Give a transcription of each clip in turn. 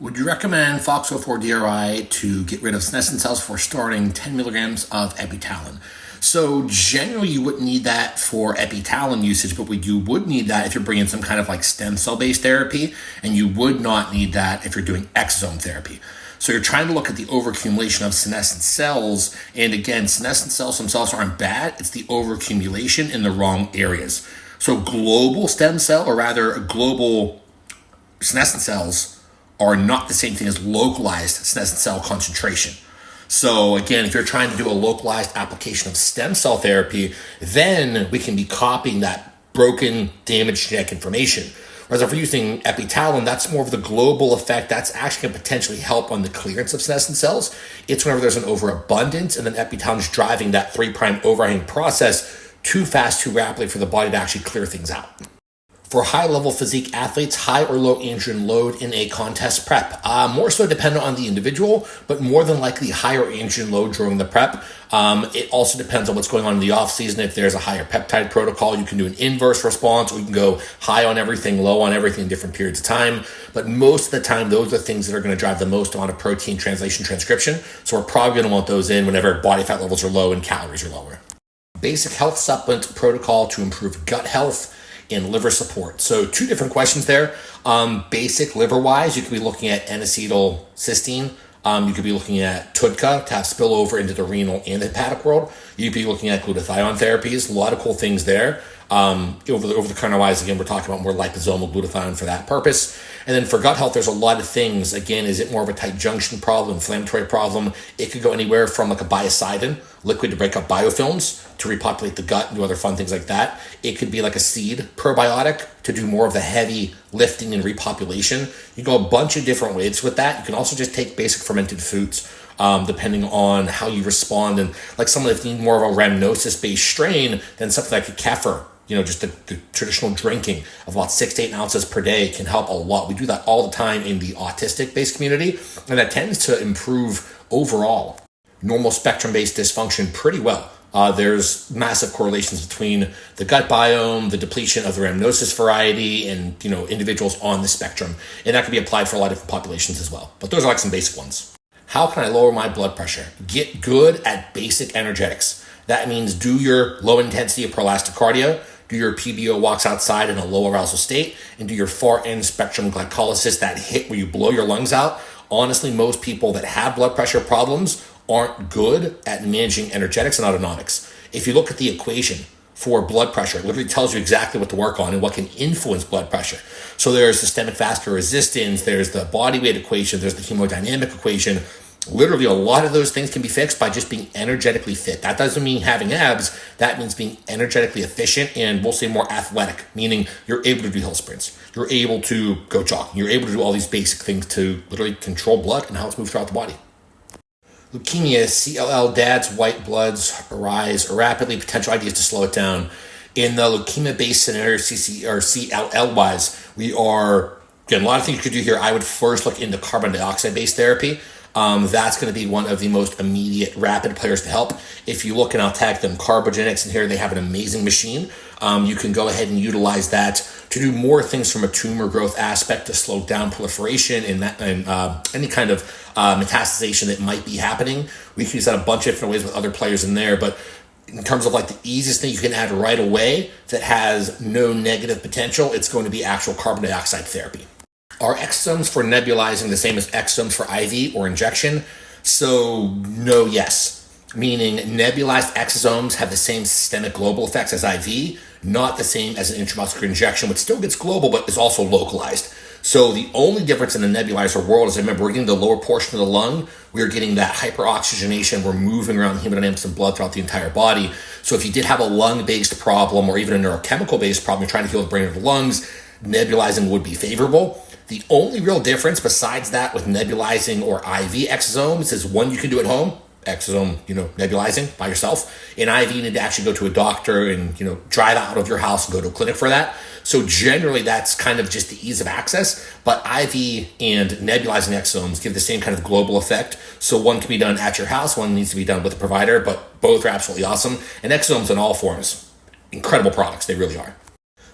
Would you recommend FOXO4-DRI to get rid of senescent cells for starting 10 milligrams of epitalin? So generally you wouldn't need that for epitalin usage, but you would need that if you're bringing some kind of like stem cell-based therapy, and you would not need that if you're doing exosome therapy. So you're trying to look at the overaccumulation of senescent cells, and again, senescent cells themselves aren't bad, it's the overaccumulation in the wrong areas. So global stem cell, or rather global senescent cells, are not the same thing as localized senescent cell concentration. So again, if you're trying to do a localized application of stem cell therapy, then we can be copying that broken, damaged genetic information. Whereas if we're using epitalin, that's more of the global effect. That's actually going to potentially help on the clearance of senescent cells. It's whenever there's an overabundance, and then epitalin is driving that 3' overhang process too fast, too rapidly for the body to actually clear things out. For high-level physique athletes, high or low androgen load in a contest prep. More so dependent on the individual, but more than likely higher androgen load during the prep. It also depends on what's going on in the off-season. If there's a higher peptide protocol, you can do an inverse response, or you can go high on everything, low on everything in different periods of time. But most of the time, those are things that are going to drive the most amount of protein translation transcription. So we're probably going to want those in whenever body fat levels are low and calories are lower. Basic health supplement protocol to improve gut health and liver support. So two different questions there. Basic liver-wise, you could be looking at N-acetylcysteine. You could be looking at TUDCA to have spillover into the renal and the hepatic world. You could be looking at glutathione therapies. A lot of cool things there. Over-the-counter-wise, again, we're talking about more liposomal glutathione for that purpose. And then for gut health, there's a lot of things. Again, is it more of a tight junction problem, inflammatory problem? It could go anywhere from like a biocidin, liquid to break up biofilms, to repopulate the gut and do other fun things like that. It could be like a seed probiotic to do more of the heavy lifting and repopulation. You go a bunch of different ways with that. You can also just take basic fermented foods, depending on how you respond. And like someone that needs more of a rhamnosus-based strain, then something like a kefir, just the traditional drinking of about 6 to 8 ounces per day can help a lot. We do that all the time in the autistic-based community, and that tends to improve overall normal spectrum-based dysfunction pretty well. There's massive correlations between the gut biome, the depletion of the rhamnosus variety, and individuals on the spectrum. And that can be applied for a lot of different populations as well. But those are like some basic ones. How can I lower my blood pressure? Get good at basic energetics. That means do your low intensity prolastic cardio, do your PBO walks outside in a low arousal state, and do your far end spectrum glycolysis, that hit where you blow your lungs out. Honestly, most people that have blood pressure problems aren't good at managing energetics and autonomics. If you look at the equation for blood pressure, it literally tells you exactly what to work on and what can influence blood pressure. So there's systemic vascular resistance, there's the body weight equation, there's the hemodynamic equation. Literally, a lot of those things can be fixed by just being energetically fit. That doesn't mean having abs. That means being energetically efficient, and we'll say more athletic, meaning you're able to do hill sprints. You're able to go jogging. You're able to do all these basic things to literally control blood and how it's moved throughout the body. Leukemia, CLL, dad's white bloods rise rapidly, potential ideas to slow it down. In the leukemia-based scenario, CLL-wise, we are, again, a lot of things you could do here. I would first look into carbon dioxide-based therapy. That's going to be one of the most immediate, rapid players to help. If you look, and I'll tag them, Carbogenics in here, they have an amazing machine. You can go ahead and utilize that to do more things from a tumor growth aspect to slow down proliferation and any kind of metastasization that might be happening. We can use that a bunch of different ways with other players in there, but in terms of like the easiest thing you can add right away that has no negative potential, it's going to be actual carbon dioxide therapy. Are exosomes for nebulizing the same as exosomes for IV or injection? So no, yes. Meaning nebulized exosomes have the same systemic global effects as IV, not the same as an intramuscular injection, which still gets global but is also localized. So the only difference in the nebulizer world is, I remember we're getting the lower portion of the lung, we're getting that hyperoxygenation, we're moving around hemodynamics and blood throughout the entire body. So if you did have a lung-based problem or even a neurochemical-based problem, you're trying to heal the brain or the lungs, nebulizing would be favorable. The only real difference besides that with nebulizing or IV exosomes is one, you can do at home, exosome, nebulizing by yourself. In IV, you need to actually go to a doctor and, drive out of your house and go to a clinic for that. So generally, that's kind of just the ease of access. But IV and nebulizing exosomes give the same kind of global effect. So one can be done at your house, one needs to be done with a provider, but both are absolutely awesome. And exosomes in all forms, incredible products, they really are.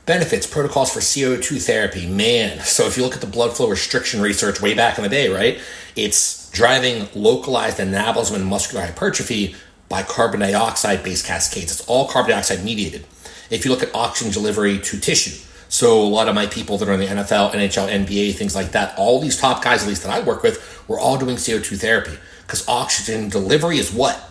Benefits, protocols for CO2 therapy. Man, so if you look at the blood flow restriction research way back in the day, right, it's driving localized anabolism and muscular hypertrophy by carbon dioxide-based cascades. It's all carbon dioxide mediated. If you look at oxygen delivery to tissue, so a lot of my people that are in the NFL, NHL, NBA, things like that, all these top guys, at least that I work with, we're all doing CO2 therapy because oxygen delivery is what?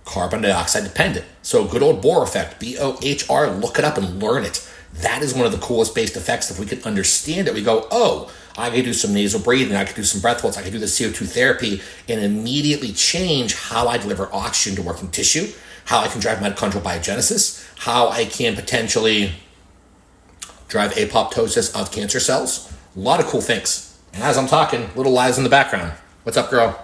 Carbon dioxide dependent. So good old Bohr effect, B-O-H-R, look it up and learn it. That is one of the coolest based effects. If we can understand it, we go, oh, I can do some nasal breathing, I can do some breath holds, I can do the CO2 therapy and immediately change how I deliver oxygen to working tissue, how I can drive mitochondrial biogenesis, how I can potentially drive apoptosis of cancer cells. A lot of cool things. And as I'm talking, little lies in the background. What's up, girl?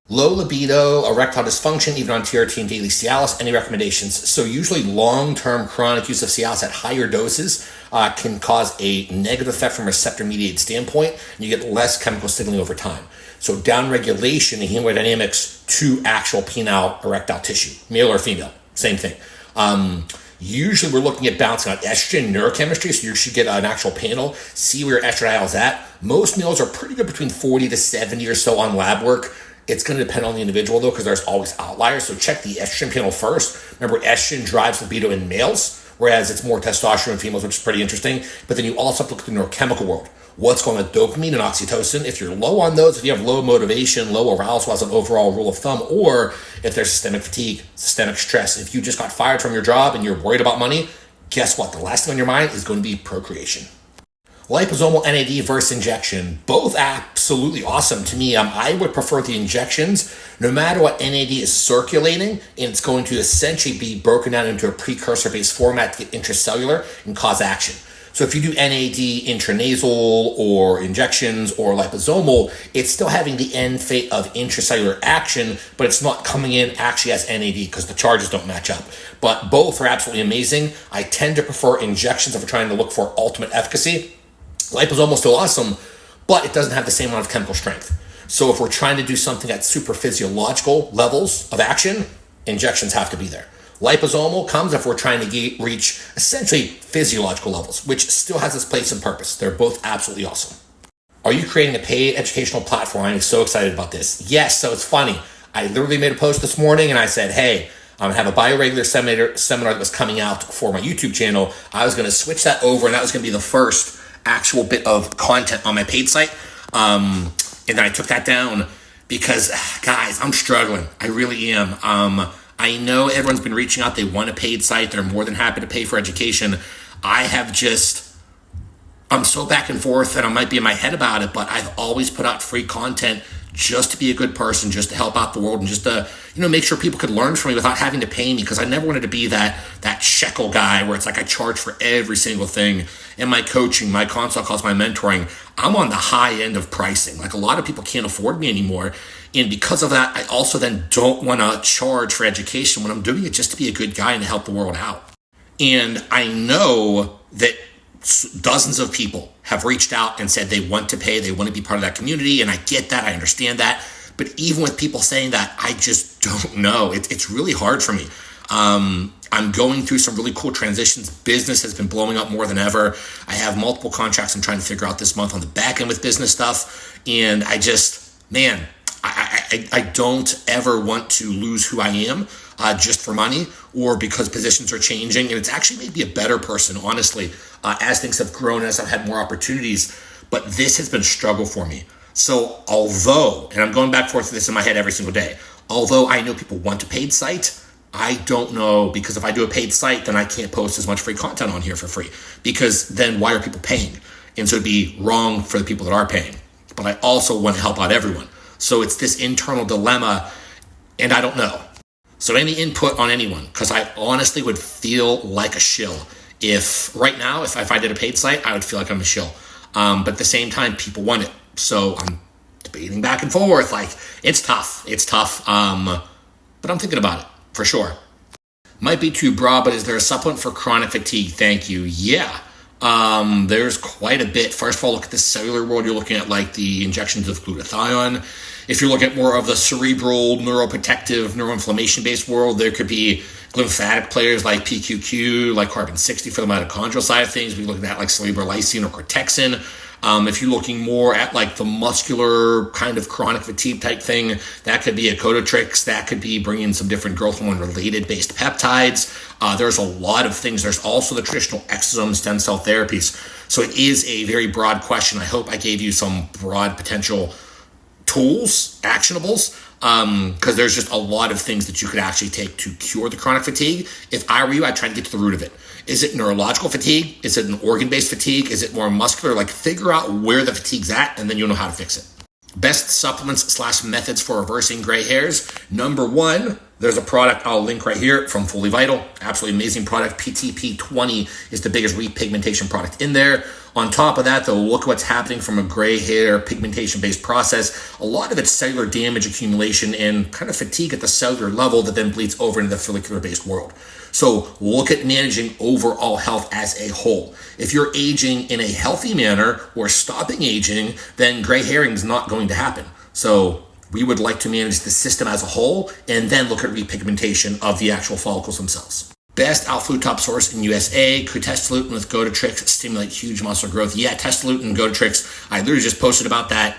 Low libido, erectile dysfunction, even on TRT and daily Cialis. Any recommendations? So usually long-term chronic use of Cialis at higher doses can cause a negative effect from a receptor-mediated standpoint, and you get less chemical signaling over time. So downregulation in hemodynamics to actual penile erectile tissue, male or female, same thing. Usually we're looking at balancing out estrogen neurochemistry, so you should get an actual panel, see where your estradiol is at. Most males are pretty good between 40 to 70 or so on lab work. It's going to depend on the individual, though, because there's always outliers. So check the estrogen panel first. Remember, estrogen drives libido in males, whereas it's more testosterone in females, which is pretty interesting. But then you also have to look at the neurochemical world. What's going on with dopamine and oxytocin? If you're low on those, if you have low motivation, low arousal as an overall rule of thumb, or if there's systemic fatigue, systemic stress, if you just got fired from your job and you're worried about money, guess what? The last thing on your mind is going to be procreation. Liposomal NAD versus injection, both absolutely awesome to me. I would prefer the injections, no matter what NAD is circulating, and it's going to essentially be broken down into a precursor-based format to get intracellular and cause action. So if you do NAD intranasal or injections or liposomal, it's still having the end fate of intracellular action, but it's not coming in actually as NAD because the charges don't match up. But both are absolutely amazing. I tend to prefer injections if we're trying to look for ultimate efficacy. Liposomal is still awesome, but it doesn't have the same amount of chemical strength. So if we're trying to do something at super physiological levels of action, injections have to be there. Liposomal comes if we're trying to reach essentially physiological levels, which still has its place and purpose. They're both absolutely awesome. Are you creating a paid educational platform? I'm so excited about this. Yes, so it's funny. I literally made a post this morning and I said, hey, I'm going to have a bioregular seminar that was coming out for my YouTube channel. I was going to switch that over, and that was going to be the first actual bit of content on my paid site. And then I took that down because, guys, I'm struggling. I really am. I know everyone's been reaching out. They want a paid site. They're more than happy to pay for education. I'm so back and forth, and I might be in my head about it, but I've always put out free content just to be a good person, just to help out the world, and just to, make sure people could learn from me without having to pay me, because I never wanted to be that shekel guy where it's like I charge for every single thing. In my coaching, my consult calls, my mentoring, I'm on the high end of pricing. Like, a lot of people can't afford me anymore. And because of that, I also then don't want to charge for education when I'm doing it just to be a good guy and to help the world out. And I know that dozens of people have reached out and said they want to pay, they want to be part of that community, and I get that, I understand that. But even with people saying that, I just don't know. It's really hard for me. I'm going through some really cool transitions. Business has been blowing up more than ever. I have multiple contracts I'm trying to figure out this month on the back end with business stuff. And I don't ever want to lose who I am just for money or because positions are changing. And it's actually made me a better person, honestly, as things have grown, as I've had more opportunities. But this has been a struggle for me. So although, and I'm going back and forth with this in my head every single day, although I know people want a paid site, I don't know, because if I do a paid site, then I can't post as much free content on here for free, because then why are people paying? And so it'd be wrong for the people that are paying. But I also want to help out everyone. So it's this internal dilemma, and I don't know. So any input on anyone, because I honestly would feel like a shill. If right now, if I did a paid site, I would feel like I'm a shill. But at the same time, people want it. So I'm debating back and forth. Like, it's tough. But I'm thinking about it for sure. Might be too broad, but is there a supplement for chronic fatigue? Thank you. Yeah. There's quite a bit. First of all, look at the cellular world. You're looking at like the injections of glutathione. If you're looking at more of the cerebral, neuroprotective, neuroinflammation based world, there could be lymphatic players like PQQ, like carbon 60 for the mitochondrial side of things. We look at like cerebral lysine or cortexin. If you're looking more at like the muscular kind of chronic fatigue type thing, that could be a Codotrix. That could be bringing some different growth hormone related based peptides. There's a lot of things. There's also the traditional exosome stem cell therapies. So it is a very broad question. I hope I gave you some broad potential tools, actionables, because there's just a lot of things that you could actually take to cure the chronic fatigue. If I were you, I'd try to get to the root of it. Is it neurological fatigue? Is it an organ-based fatigue? Is it more muscular? Like, figure out where the fatigue's at, and then you'll know how to fix it. Best supplements / methods for reversing gray hairs. Number one, there's a product I'll link right here from Fully Vital. Absolutely amazing product. PTP20 is the biggest repigmentation product in there. On top of that, though, look at what's happening from a gray hair pigmentation-based process. A lot of it's cellular damage accumulation and kind of fatigue at the cellular level that then bleeds over into the follicular-based world. So look at managing overall health as a whole. If you're aging in a healthy manner or stopping aging, then gray hairing is not going to happen. So we would like to manage the system as a whole and then look at repigmentation of the actual follicles themselves. Best alpha top source in USA, Testosterone with Godotrix stimulate huge muscle growth. Yeah, Testosterone and Godotrix. I literally just posted about that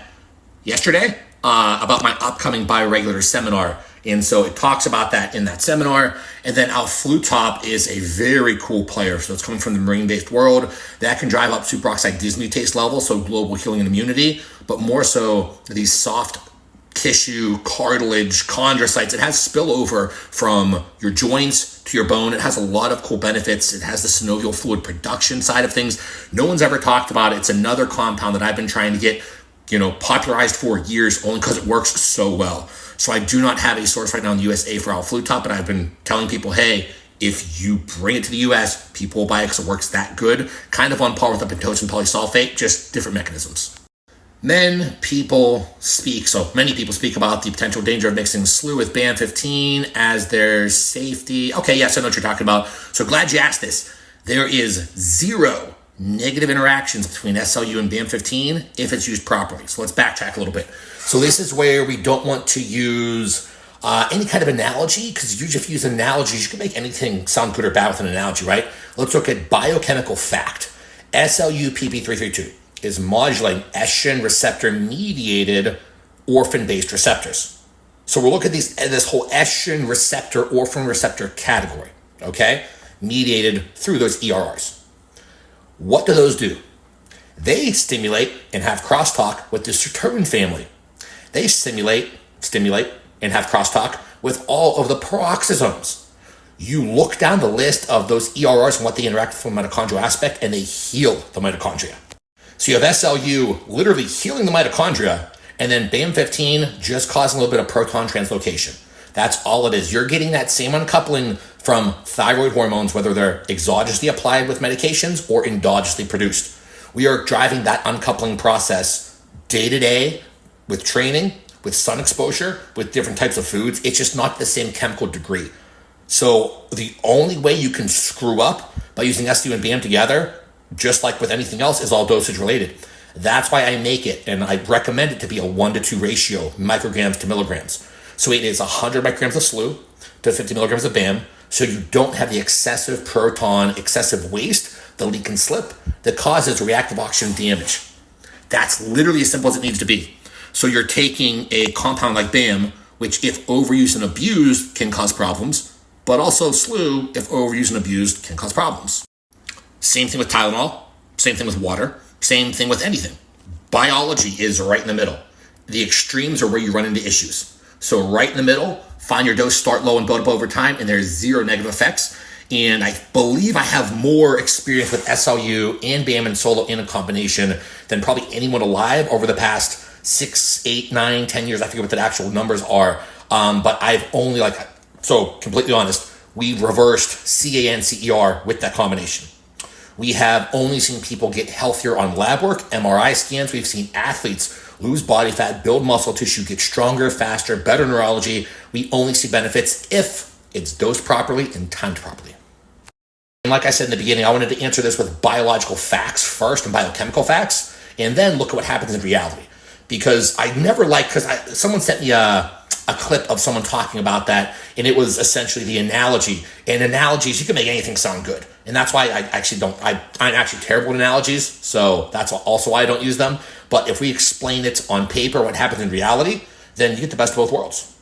yesterday, about my upcoming bioregulator seminar. And so it talks about that in that seminar. And then Alflutop is a very cool player. So it's coming from the marine-based world. That can drive up superoxide dismutase levels, so global healing and immunity, but more so these soft tissue, cartilage, chondrocytes. It has spillover from your joints to your bone. It has a lot of cool benefits. It has the synovial fluid production side of things. No one's ever talked about it. It's another compound that I've been trying to get, popularized for years only because it works so well. So I do not have a source right now in the USA for Alflutop, but I've been telling people, hey, if you bring it to the US, people will buy it because it works that good. Kind of on par with the Pitocin polysulfate, just different mechanisms. Many people speak about the potential danger of mixing SLU with BAM15 as their safety. Okay, yes, I know what you're talking about. So glad you asked this. There is 0 negative interactions between SLU and BAM15 if it's used properly. So let's backtrack a little bit. So this is where we don't want to use any kind of analogy, because usually if you use analogies, you can make anything sound good or bad with an analogy, right? Let's look at biochemical fact. SLU PP332 is modulating estrogen receptor-mediated orphan-based receptors. So we'll look at this whole estrogen receptor, orphan receptor category, okay? Mediated through those ERRs. What do those do? They stimulate and have crosstalk with the sirtuin family. They stimulate, and have crosstalk with all of the peroxisomes. You look down the list of those ERRs and what they interact with from a mitochondrial aspect, and they heal the mitochondria. So you have SLU literally healing the mitochondria, and then BAM15 just causing a little bit of proton translocation. That's all it is. You're getting that same uncoupling from thyroid hormones, whether they're exogenously applied with medications or endogenously produced. We are driving that uncoupling process day to day with training, with sun exposure, with different types of foods. It's just not the same chemical degree. So the only way you can screw up by using SLU and BAM together, just like with anything else, is all dosage related. That's why I make it, and I recommend it to be a 1-to-2 ratio, micrograms to milligrams. So it is 100 micrograms of SLU to 50 milligrams of BAM, so you don't have the excessive proton, excessive waste, the leak and slip that causes reactive oxygen damage. That's literally as simple as it needs to be. So you're taking a compound like BAM, which if overused and abused can cause problems, but also SLU, if overused and abused, can cause problems. Same thing with Tylenol, same thing with water, same thing with anything. Biology is right in the middle. The extremes are where you run into issues. So right in the middle, find your dose, start low and build up over time, and there's 0 negative effects. And I believe I have more experience with SLU and BAM and solo in a combination than probably anyone alive over the past 6, 8, 9, 10 years. I forget what the actual numbers are. But I've only completely honest, we reversed CA and CER with that combination. We have only seen people get healthier on lab work, MRI scans. We've seen athletes lose body fat, build muscle tissue, get stronger, faster, better neurology. We only see benefits if it's dosed properly and timed properly. And like I said in the beginning, I wanted to answer this with biological facts first and biochemical facts, and then look at what happens in reality. Because I never someone sent me a clip of someone talking about that, and it was essentially the analogy. And analogies, you can make anything sound good. And that's why I'm actually terrible at analogies, so that's also why I don't use them. But if we explain it on paper, what happens in reality, then you get the best of both worlds.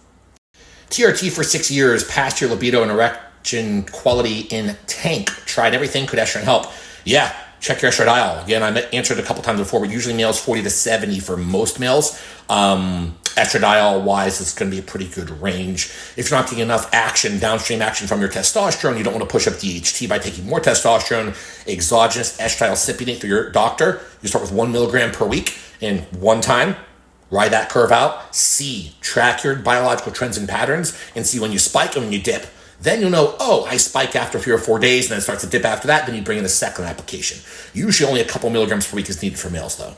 TRT for 6 years, passed your libido and erection quality in tank. Tried everything, could estrogen help? Yeah, check your estradiol. Again, I answered a couple times before, but usually males 40 to 70 for most males. Estradiol-wise, it's going to be a pretty good range. If you're not getting enough downstream action from your testosterone, you don't want to push up DHT by taking more testosterone. Exogenous estradiol cypionate through your doctor. You start with 1 milligram per week in one time. Ride that curve out. Track your biological trends and patterns and see when you spike and when you dip. Then you'll know, I spike after 3 or 4 days and then it starts to dip after that. Then you bring in a second application. Usually only a couple milligrams per week is needed for males though.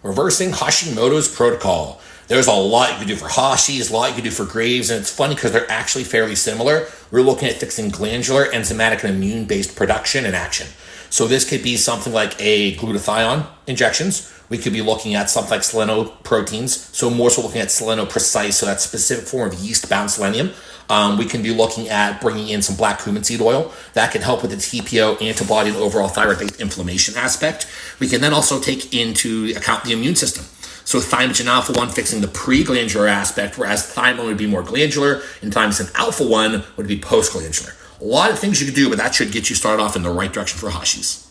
Reversing Hashimoto's protocol. There's a lot you can do for Hashis, a lot you can do for Graves, and it's funny because they're actually fairly similar. We're looking at fixing glandular, enzymatic, and immune-based production and action. So this could be something like a glutathione injections. We could be looking at something like selenoproteins. So more so looking at selenoprecise, so that specific form of yeast-bound selenium. We can be looking at bringing in some black cumin seed oil. That can help with the TPO, antibody, and overall thyroid inflammation aspect. We can then also take into account the immune system. So thymogen alpha-1 fixing the pre-glandular aspect, whereas thymine would be more glandular, and thymosin alpha-1 would be post-glandular. A lot of things you could do, but that should get you started off in the right direction for Hashis.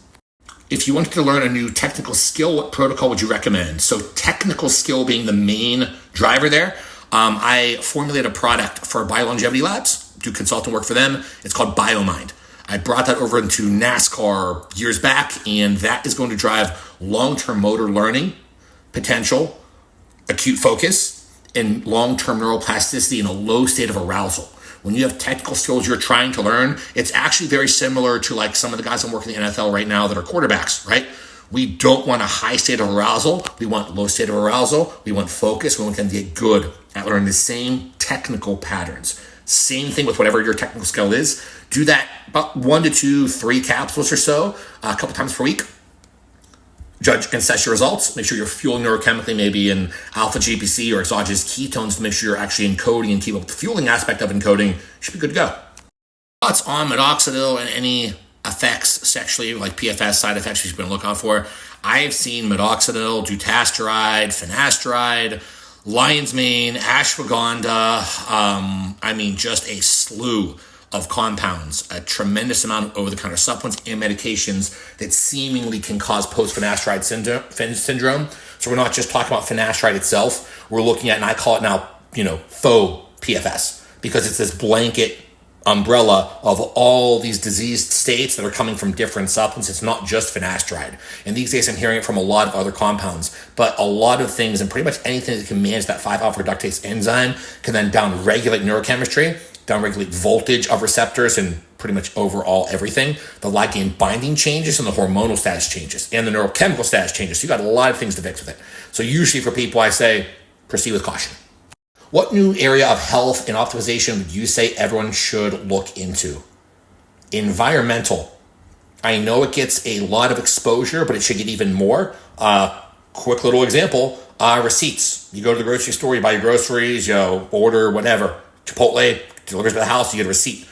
If you wanted to learn a new technical skill, what protocol would you recommend? So technical skill being the main driver there. I formulate a product for BioLongevity Labs, do consultant work for them. It's called BioMind. I brought that over into NASCAR years back, and that is going to drive long-term motor learning, potential, acute focus, and long-term neuroplasticity in a low state of arousal. When you have technical skills you're trying to learn, it's actually very similar to like some of the guys I'm working in the NFL right now that are quarterbacks, right? We don't want a high state of arousal. We want low state of arousal. We want focus. We want them to get good at learning the same technical patterns. Same thing with whatever your technical skill is. Do that about 1 to 2, 3 capsules or so, a couple times per week. Judge and assess your results. Make sure you're fueling neurochemically, maybe in alpha GPC or exogenous ketones to make sure you're actually encoding and keep up with the fueling aspect of encoding. You should be good to go. Thoughts on minoxidil and any effects sexually, like PFS side effects you've been looking out for? I've seen minoxidil, dutasteride, finasteride, lion's mane, ashwagandha. Just a slew of compounds, a tremendous amount of over-the-counter supplements and medications that seemingly can cause post-finasteride syndrome. So we're not just talking about finasteride itself. We're looking at, and I call it now, faux PFS, because it's this blanket umbrella of all these diseased states that are coming from different supplements. It's not just finasteride. And these days I'm hearing it from a lot of other compounds, but a lot of things and pretty much anything that can manage that 5-alpha reductase enzyme can then down-regulate neurochemistry, downregulate voltage of receptors, and pretty much overall everything. The ligand binding changes and the hormonal status changes and the neurochemical status changes. So you got a lot of things to fix with it. So usually for people, I say proceed with caution. What new area of health and optimization would you say everyone should look into? Environmental. I know it gets a lot of exposure, but it should get even more. Quick little example, receipts. You go to the grocery store, you buy your groceries, you order whatever, Chipotle delivers to the house, you get a receipt.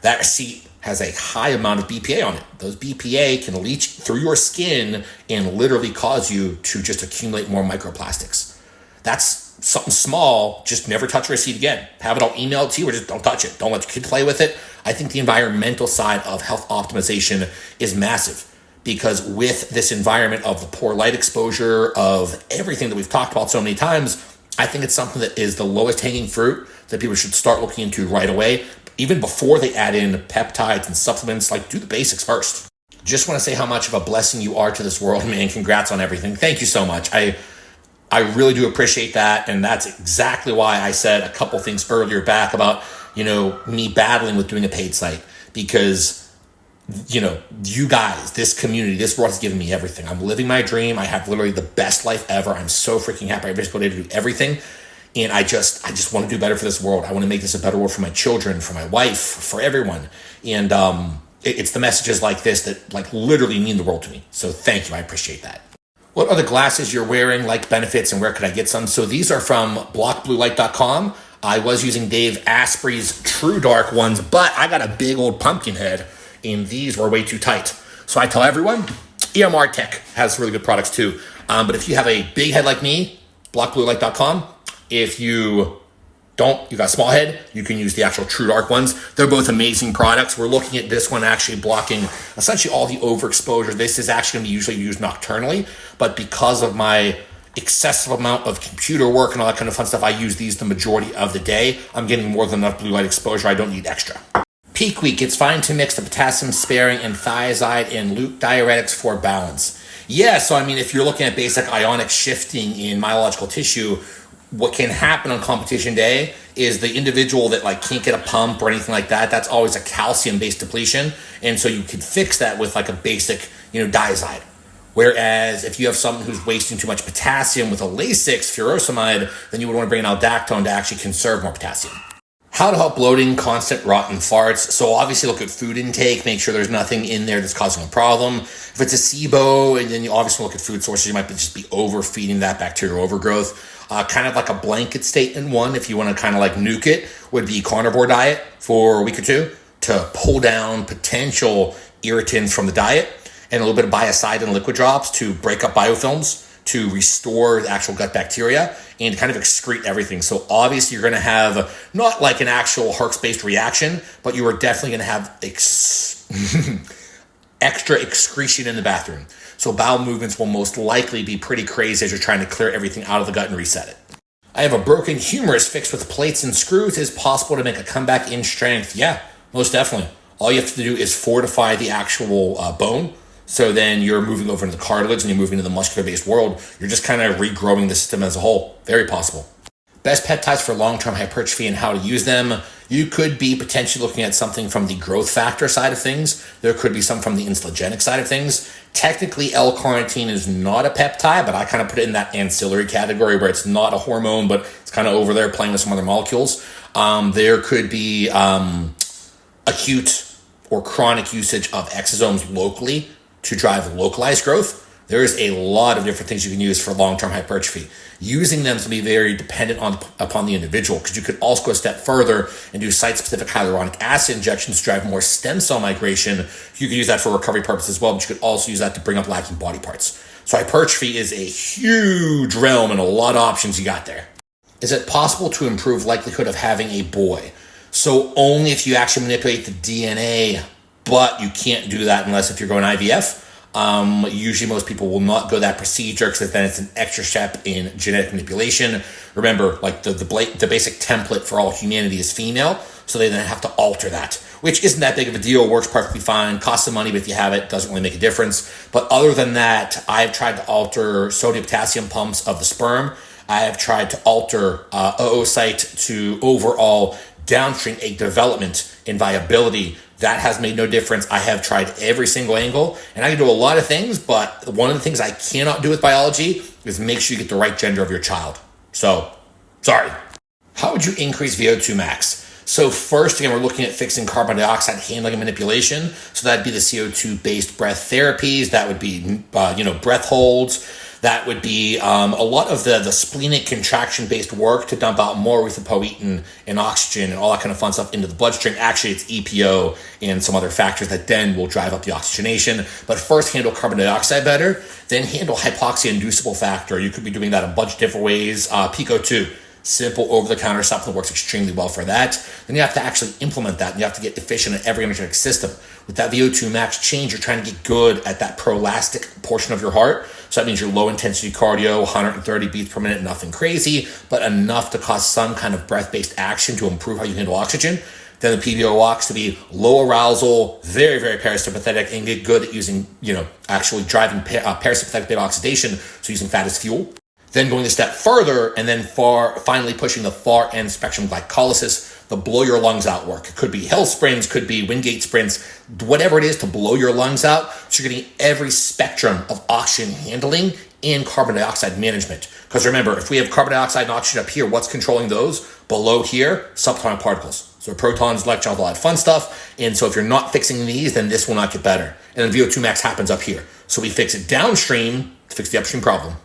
That receipt has a high amount of BPA on it. Those BPA can leach through your skin and literally cause you to just accumulate more microplastics. That's something small. Just never touch a receipt again. Have it all emailed to you or just don't touch it. Don't let your kid play with it. I think the environmental side of health optimization is massive, because with this environment of the poor light exposure, of everything that we've talked about so many times, I think it's something that is the lowest hanging fruit that people should start looking into right away, even before they add in peptides and supplements. Like, do the basics first. Just want to say how much of a blessing you are to this world, man. Congrats on everything. Thank you so much. I really do appreciate that. And that's exactly why I said a couple things earlier back about, me battling with doing a paid site, because you guys, this community, this world has given me everything. I'm living my dream. I have literally the best life ever. I'm so freaking happy every single day to do everything. And I just want to do better for this world. I want to make this a better world for my children, for my wife, for everyone. And it's the messages like this that like literally mean the world to me. So thank you. I appreciate that. What are the glasses you're wearing, like benefits, and where could I get some? So these are from blockbluelight.com. I was using Dave Asprey's True Dark ones, but I got a big old pumpkin head, and these were way too tight. So I tell everyone, EMR Tech has really good products too. But if you have a big head like me, blockbluelight.com. If you don't, you got a small head, you can use the actual True Dark ones. They're both amazing products. We're looking at this one actually blocking essentially all the overexposure. This is actually going to be usually used nocturnally, but because of my excessive amount of computer work and all that kind of fun stuff, I use these the majority of the day. I'm getting more than enough blue light exposure. I don't need extra. Peak week, it's fine to mix the potassium sparing and thiazide and loop diuretics for balance. Yeah, so I mean, if you're looking at basic ionic shifting in myological tissue, what can happen on competition day is the individual that like can't get a pump or anything like that, that's always a calcium-based depletion. And so you can fix that with like a basic, diazide. Whereas if you have someone who's wasting too much potassium with a Lasix furosemide, then you would want to bring an aldactone to actually conserve more potassium. How to help bloating, constant rotten farts. So obviously look at food intake, make sure there's nothing in there that's causing a problem. If it's a SIBO, and then you obviously look at food sources, you might just be overfeeding that bacterial overgrowth. Kind of like a blanket statement one, if you want to kind of like nuke it, would be carnivore diet for a week or two to pull down potential irritants from the diet, and a little bit of biocide and liquid drops to break up biofilms, to restore the actual gut bacteria and kind of excrete everything. So obviously you're going to have not like an actual Herx-based reaction, but you are definitely going to have extra excretion in the bathroom. So bowel movements will most likely be pretty crazy as you're trying to clear everything out of the gut and reset it. I have a broken humerus fixed with plates and screws. Is possible to make a comeback in strength? Yeah, most definitely. All you have to do is fortify the actual bone. So then you're moving over into the cartilage and you're moving into the muscular-based world. You're just kind of regrowing the system as a whole. Very possible. Best peptides for long-term hypertrophy and how to use them. You could be potentially looking at something from the growth factor side of things. There could be some from the insulinogenic side of things. Technically, L-carnitine is not a peptide, but I kind of put it in that ancillary category where it's not a hormone, but it's kind of over there playing with some other molecules. There could be acute or chronic usage of exosomes locally to drive localized growth. There's a lot of different things you can use for long-term hypertrophy. Using them to be very dependent upon the individual, because you could also go a step further and do site-specific hyaluronic acid injections to drive more stem cell migration. You could use that for recovery purposes as well, but you could also use that to bring up lacking body parts. So hypertrophy is a huge realm and a lot of options you got there. Is it possible to improve likelihood of having a boy? So only if you actually manipulate the DNA, but you can't do that unless if you're going IVF. Usually most people will not go that procedure because then it's an extra step in genetic manipulation. Remember, like the basic template for all humanity is female, so they then have to alter that, which isn't that big of a deal, works perfectly fine, costs some money, but if you have it, doesn't really make a difference. But other than that, I've tried to alter sodium potassium pumps of the sperm. I have tried to alter oocyte to overall downstream egg development and viability. That has made no difference. I have tried every single angle, and I can do a lot of things, but one of the things I cannot do with biology is make sure you get the right gender of your child. So, sorry. How would you increase VO2 max? So first, again, we're looking at fixing carbon dioxide handling and manipulation. So that'd be the CO2-based breath therapies. That would be, breath holds. That would be a lot of the splenic contraction-based work to dump out more erythropoietin and oxygen and all that kind of fun stuff into the bloodstream. Actually, it's EPO and some other factors that then will drive up the oxygenation. But first, handle carbon dioxide better, then handle hypoxia-inducible factor. You could be doing that a bunch of different ways. Pico-2. Simple over-the-counter supplement works extremely well for that. Then you have to actually implement that, and you have to get efficient at every energetic system. With that VO2 max change, you're trying to get good at that prolastic portion of your heart. So that means your low-intensity cardio, 130 beats per minute, nothing crazy, but enough to cause some kind of breath-based action to improve how you handle oxygen. Then the PBO walks to be low arousal, very, very parasympathetic, and get good at using, actually driving parasympathetic beta oxidation, so using fat as fuel. Then going a step further, and then finally pushing the far end spectrum glycolysis, the blow your lungs out work. It could be hill sprints, could be Wingate sprints, whatever it is to blow your lungs out. So you're getting every spectrum of oxygen handling and carbon dioxide management. Because remember, if we have carbon dioxide and oxygen up here, what's controlling those? Below here, subatomic particles. So protons, electrons, all that fun stuff. And so if you're not fixing these, then this will not get better. And then VO2 max happens up here. So we fix it downstream to fix the upstream problem.